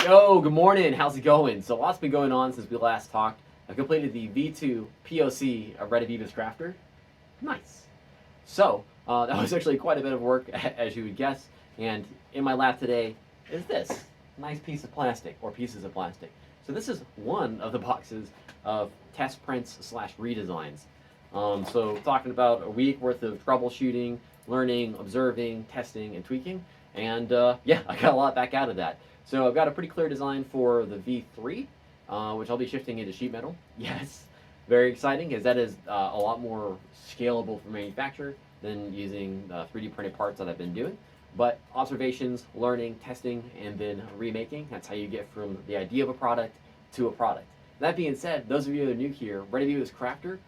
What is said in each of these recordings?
Yo, good morning. How's it going? So lots been going on since we last talked. I completed the V2 POC of Redivivus Crafter. Nice. So that was actually quite a bit of work, as you would guess. And in my lap today is this nice piece of plastic, or pieces of plastic. So this is one of the boxes of test prints slash redesigns. So talking about a week worth of troubleshooting, learning, observing, testing, and tweaking. And yeah, I got a lot back out of that. So I've got a pretty clear design for the V3, which I'll be shifting into sheet metal. Yes, very exciting, as that is a lot more scalable for manufacture than using 3D printed parts that I've been doing. But observations, learning, testing, and then remaking, that's how you get from the idea of a product to a product. That being said, those of you that are new here, Redivivus Crafter,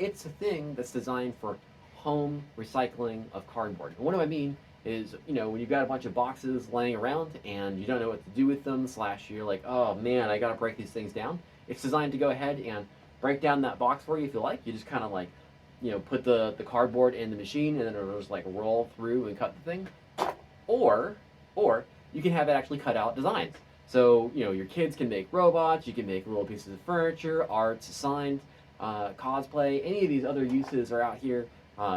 it's a thing that's designed for home recycling of cardboard. And what do I mean? Is, you know, when you've got a bunch of boxes laying around and you don't know what to do with them, slash you're like, oh man, I gotta break these things down. It's designed to go ahead and break down that box for you if you like. You just kind of like, you know, put the cardboard in the machine and then it'll just like roll through and cut the thing. Or you can have it actually cut out designs. So, you know, your kids can make robots, you can make little pieces of furniture, arts, signs, cosplay, any of these other uses are out here.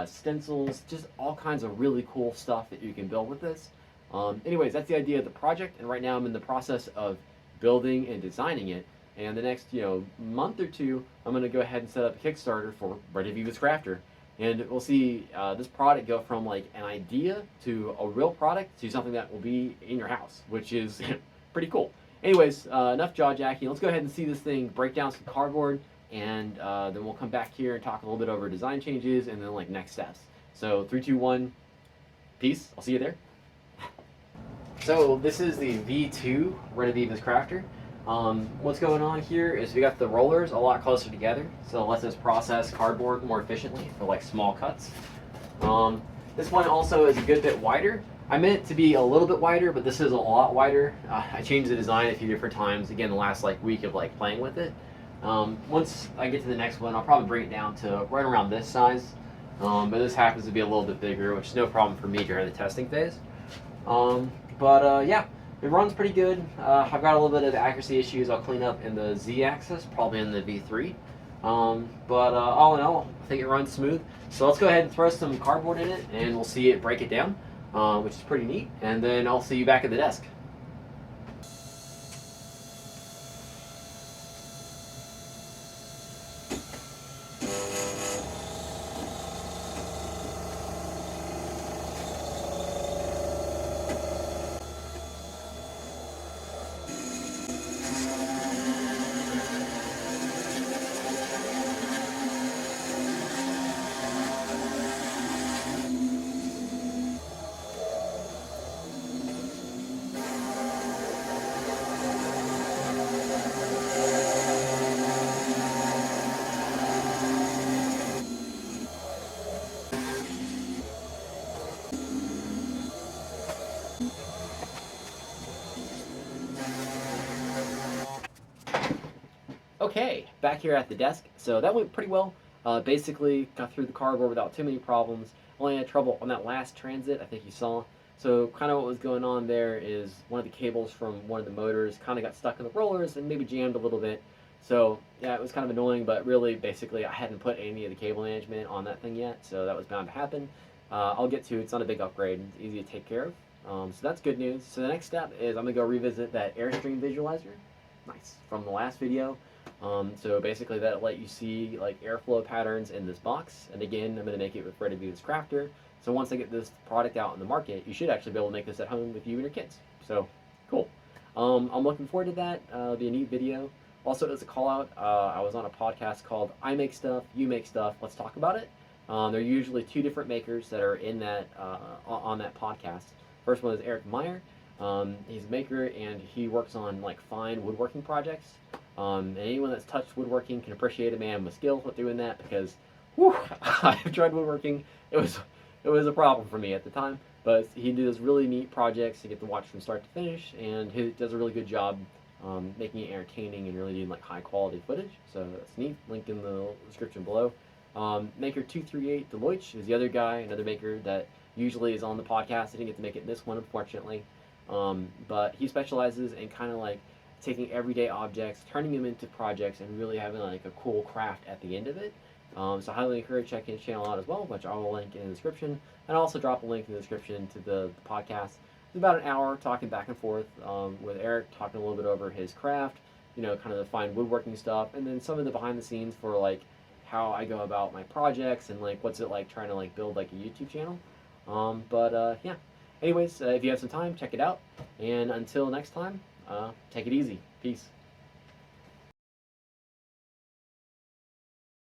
Stencils, just all kinds of really cool stuff that you can build with this. Anyways, that's the idea of the project, and right now I'm in the process of building and designing it. And the next, month or two, I'm going to go ahead and set up a Kickstarter for Redivivus Crafter. And we'll see this product go from like an idea to a real product to something that will be in your house, which is pretty cool. Anyways, enough jaw jacking. Let's go ahead and see this thing break down some cardboard, and then we'll come back here and talk a little bit over design changes and then like next steps. So 3, 2, 1, peace. I'll see you there. So this is the V2 Redivivus Crafter. What's going on here is we got the rollers a lot closer together, so it lets us process cardboard more efficiently for like small cuts. This one also is a good bit wider. I meant it to be a little bit wider, but this is a lot wider. I changed the design a few different times, again the last like week of like playing with it. Once I get to the next one, I'll probably bring it down to right around this size, but this happens to be a little bit bigger, which is no problem for me during the testing phase. Yeah, it runs pretty good. I've got a little bit of accuracy issues I'll clean up in the Z-axis, probably in the V3. All in all, I think it runs smooth. So let's go ahead and throw some cardboard in it, and we'll see it break it down, which is pretty neat. And then I'll see you back at the desk. Okay, back here at the desk. So that went pretty well. Basically, got through the cardboard without too many problems. Only had trouble on that last transit, I think you saw. So kind of what was going on there is one of the cables from one of the motors kind of got stuck in the rollers and maybe jammed a little bit. So yeah, it was kind of annoying, but really, basically, I hadn't put any of the cable management on that thing yet, so that was bound to happen. I'll get to it. It's not a big upgrade. It's easy to take care of. So that's good news. So the next step is I'm going to go revisit that Airstream visualizer. Nice. From the last video. So basically that'll let you see like airflow patterns in this box, and again I'm going to make it with Redivivus Crafter. So once I get this product out in the market, you should actually be able to make this at home with you and your kids. So cool. I'm looking forward to that. It'll be a neat video. Also, as a call out, I was on a podcast called I Make Stuff, You Make Stuff, Let's Talk About It. There are usually 2 different makers that are in that on that podcast. First one is Meyer. He's a maker and he works on like fine woodworking projects. And anyone that's touched woodworking can appreciate a man with skill with doing that, because whew, I've tried woodworking. It was a problem for me at the time, but he does really neat projects. You get to watch from start to finish, and he does a really good job making it entertaining and really doing like high quality footage. So that's neat. Link in the description below. Maker 238 DeLoach is the other guy, another maker that usually is on the podcast. I didn't get to make it in this one, unfortunately. But he specializes in kind of like taking everyday objects, turning them into projects, and really having like a cool craft at the end of it. So I highly encourage checking his channel out as well, which I will link in the description. And I'll also drop a link in the description to the podcast. It's about an hour talking back and forth with Eric, talking a little bit over his craft, kind of the fine woodworking stuff, and then some of the behind the scenes for like how I go about my projects and like what's it like trying to like build like a YouTube channel. Yeah. Anyways, if you have some time, check it out. And until next time, take it easy. Peace.